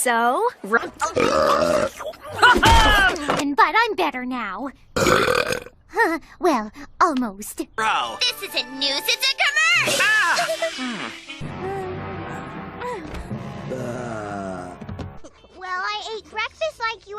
so. But I'm better now. Well, almost. Bro. This isn't news, it's a commercial! Well, I ate breakfast like you